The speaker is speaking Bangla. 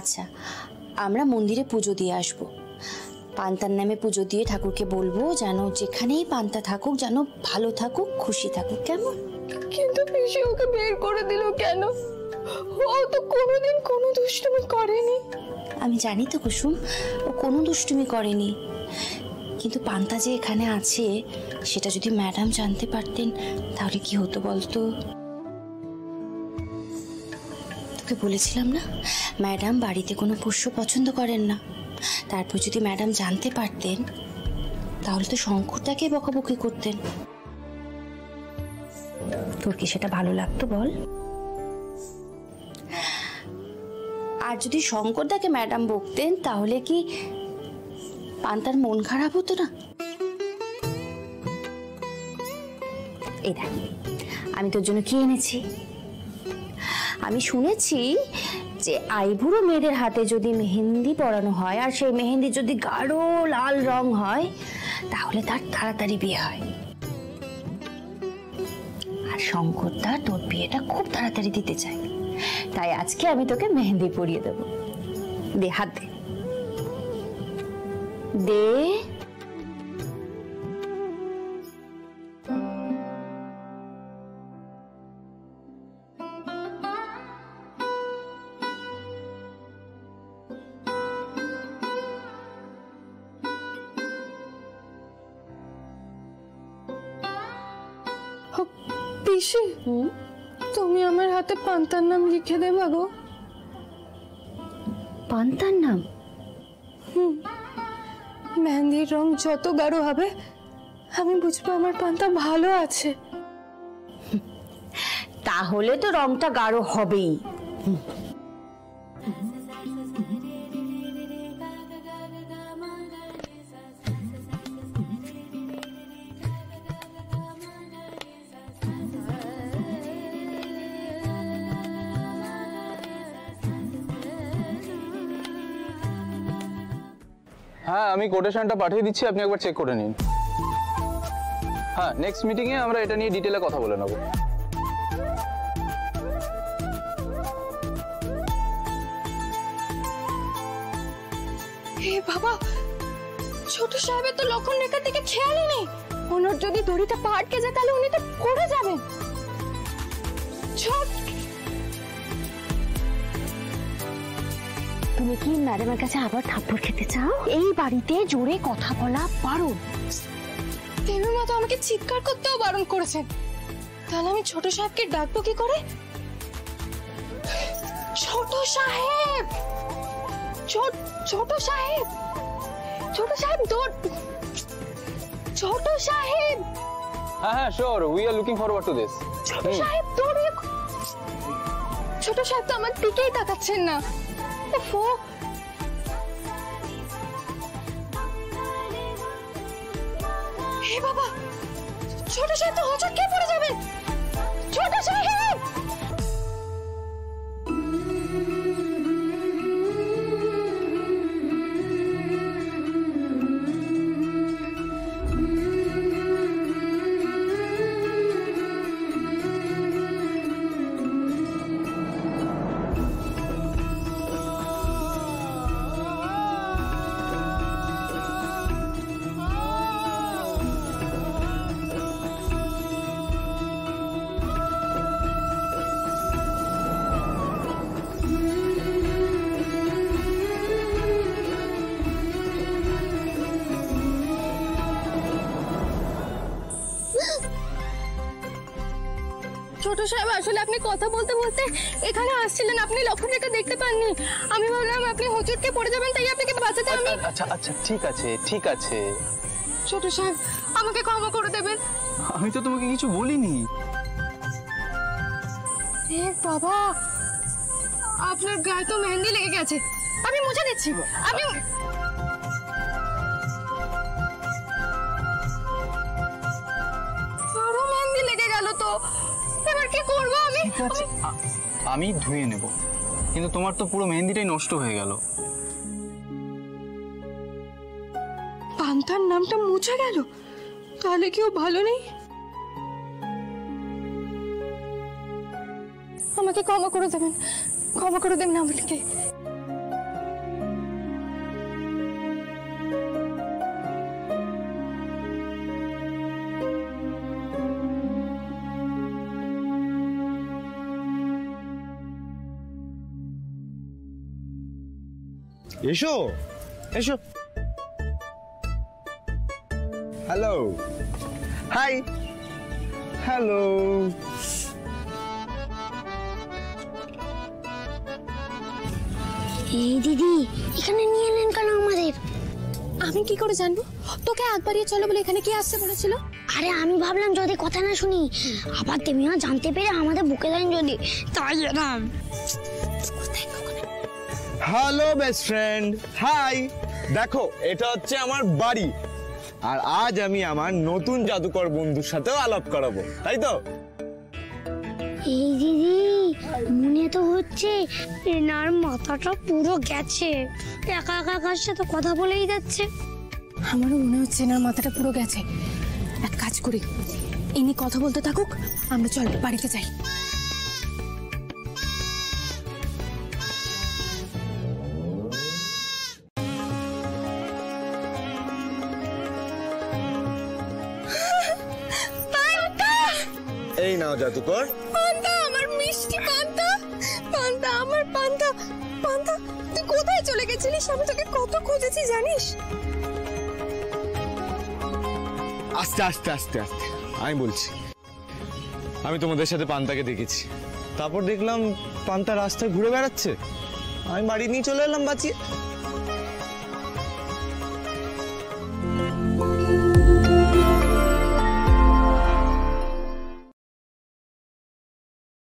আচ্ছা, আমরা মন্দিরে পুজো দিয়ে আসবো। পান্তার নামে পুজো দিয়ে ঠাকুরকে বলবো যেন যেখানেই পান্তা থাকুক যেন ভালো থাকুক, খুশি থাকুক, কেমন? কিন্তু পিসি ওকে বের করে দিল কেন? ও তো কোনোদিন কোনো দুষ্টুমি করেনি। আমি জানি তো কুসুম, ও কোনো দুষ্টুমি করেনি, কিন্তু পান্তা যে এখানে আছে সেটা যদি ম্যাডাম জানতে পারতেন তাহলে কি হতো বলতো? তোকে বলেছিলাম না, ম্যাডাম বাড়িতে কোনো পোষ্য পছন্দ করেন না। তারপর যদি ম্যাডাম জানতে পারতেন তাহলে তো শঙ্করদাকে বকাবকি করতেন। তোর কি সেটা ভালো লাগতো বল? আর যদি শঙ্করদাকে ম্যাডাম বকতেন তাহলে কি পান্তার মন খারাপ হতো না? এই দেখ, আমি তোর জন্য কি এনেছি। আমি শুনেছি যে আইবুড়ো মেয়েদের হাতে যদি মেহেন্দি পরানো হয় আর সেই মেহেন্দি যদি গাঢ় লাল রং হয় তাহলে তার তাড়াতাড়ি বিয়ে হয়। আর শঙ্করদা তোর বিয়েটা খুব তাড়াতাড়ি দিতে চায়, তাই আজকে আমি তোকে মেহেন্দি পরিয়ে দেব। দে, হাত দে, দে। পিসি, তুমি আমার হাতে পান্তার নাম লিখে দেবা গো। পান্তার নাম? মেহেন্দির রং যত গাঢ় হবে আমি বুঝবো আমার পান্তা ভালো আছে। তাহলে তো রংটা গাঢ় হবেই। হ্যাঁ, আমি কোটেশনটা পাঠিয়ে দিচ্ছি, আপনি একবার চেক করে নিন। হ্যাঁ, নেক্সট মিটিংয়ে আমরা এটা নিয়ে ডিটেইলে কথা বলে নেব। হে বাবা, ছোট সাহেবের তো লক্ষণ রেখার দিকে খেয়ালই নেই। ওনার যদি দড়িটা পা আটকে যায় তাহলে উনি তো পড়ে যাবেন। তুমি কি ম্যাডামের কাছে আবার থাপ্পড় খেতে চাও? এই বাড়িতে জোরে কথা বলা বারণ। দেবী মা তো আমাকে চিৎকার করতেও বারণ করেছেন। তাহলে আমি ছোট সাহেবকে ডাকবো কি করে? ছোট সাহেব, ছোট সাহেব, ছোট সাহেব দৌড়, ছোট সাহেব। হ্যাঁ হ্যাঁ, sure, we are looking forward to this. ছোট সাহেব দৌড়ে। ছোট সাহেব তো আমার দিকেই তাকাচ্ছেন না। হে বাবা, ছোট সাহেব তো হোঁচট খেয়ে পড়ে যাবে। ছোট সাহেব, ছোট সাহেব আসলে আপনি কথা বলতে বলতে এখানে আসছিলেন, আপনি লক্ষণটা দেখতে পাননি। আমি ভাবলাম আপনি হোঁচটকে পড়ে যাবেন তাই আপনাকে বাঁচাতে আমি। আচ্ছা আচ্ছা, ঠিক আছে ঠিক আছে। ছোট সাহেব আমাকে ক্ষমা করে দেবেন। আমি তো তোমাকে কিছু বলিনি। এ বাবা, আপনার গায়ে তো মেহেন্দি লেগে গেছে, আমি মুছে দিচ্ছি। আপনি আরো মেহেন্দি লেগে গেল তো, এবার কি করবো আমি? আমি ধুয়ে নেব, কিন্তু তোমার তো পুরো মেহেন্দিটাই নষ্ট হয়ে গেল। পান্তার নামটা মুছে গেল, তাহলে কেউ ভালো নেই। আমাকে ক্ষমা করে দেবেন, ক্ষমা করে দেবেন আমাকে। এসো এসো। Hello, hi, hello. এই দিদি, এখানে নিয়ে এলেন কেন আমাদের? আমি কি করে জানবো? তোকে একবারই চলো বলে এখানে কি আসছে বলেছিল? আরে আমি ভাবলাম যদি কথা না শুনি আবার তেমিও জানতে পেরে আমাদের বুকে দেন যদি, তাই এলাম। Hello best friend, hi. দেখো এটা হচ্ছে আমার বাড়ি, আর আজ আমি আমার নতুন জাদুকর বন্ধুর সাথেও আলাপ করাবো, তাই তো? এই দিদি, মনে তো হচ্ছে এনার মাথাটা পুরো গেছে, একা একা কার সাথে কথা বলেই যাচ্ছে। আমারও মনে হচ্ছে না মাথাটা পুরো গেছে। এক কাজ করি, ইনি কথা বলতে থাকুক, আমরা চল বাড়িতে যাই। এই নাও জাদুকর। পান্তা, আমার মিষ্টি পান্তা, পান্তা, আমার পান্তা। পান্তা, তুই কোথায় চলে গেছিলিস? আমি তোকে কত খুঁজেছি জানিস? আস্তে আস্তে আস্তে আস্তে, আমি বলছি। আমি তোমাদের সাথে পান্তাকে দেখেছি, তারপর দেখলাম পান্তা রাস্তায় ঘুরে বেড়াচ্ছে, আমি বাড়ি নিয়ে চলে এলাম বাঁচিয়ে।